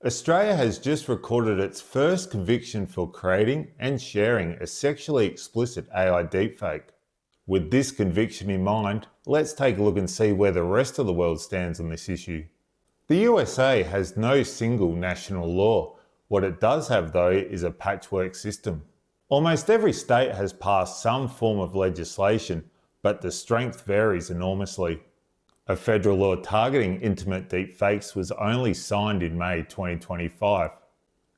Australia has just recorded its first conviction for creating and sharing a sexually explicit AI deepfake. With this conviction in mind, let's take a look and see where the rest of the world stands on this issue. The USA has no single national law. What it does have though is a patchwork system. Almost every state has passed some form of legislation, but the strength varies enormously. A federal law targeting intimate deepfakes was only signed in May 2025.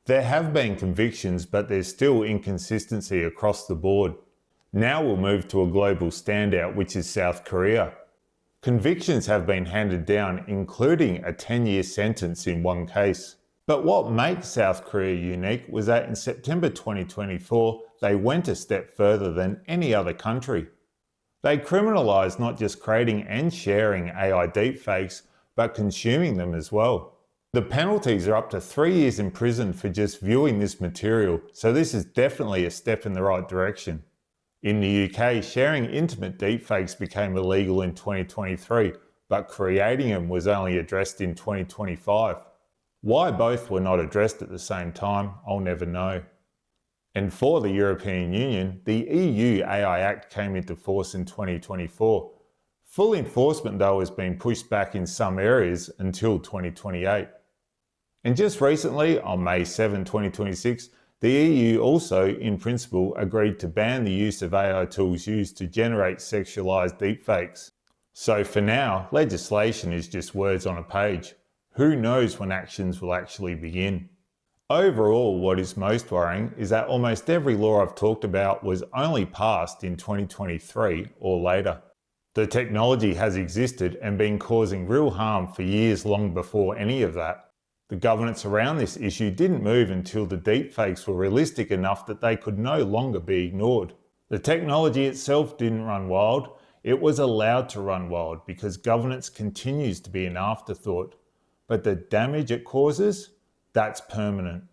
There have been convictions, but there's still inconsistency across the board. Now we'll move to a global standout, which is South Korea. Convictions have been handed down, including a 10-year sentence in one case. But what makes South Korea unique was that in September 2024, they went a step further than any other country. They criminalised not just creating and sharing AI deepfakes, but consuming them as well. The penalties are up to 3 years in prison for just viewing this material, so this is definitely a step in the right direction. In the UK, sharing intimate deepfakes became illegal in 2023, but creating them was only addressed in 2025. Why both were not addressed at the same time, I'll never know. And for the European Union, the EU AI Act came into force in 2024. Full enforcement though has been pushed back in some areas until 2028. And just recently, on May 7, 2026, the EU also, in principle, agreed to ban the use of AI tools used to generate sexualized deepfakes. So for now, legislation is just words on a page. Who knows when actions will actually begin? Overall, what is most worrying is that almost every law I've talked about was only passed in 2023 or later. The technology has existed and been causing real harm for years long before any of that. The governance around this issue didn't move until the deepfakes were realistic enough that they could no longer be ignored. The technology itself didn't run wild, it was allowed to run wild because governance continues to be an afterthought. But the damage it causes, that's permanent.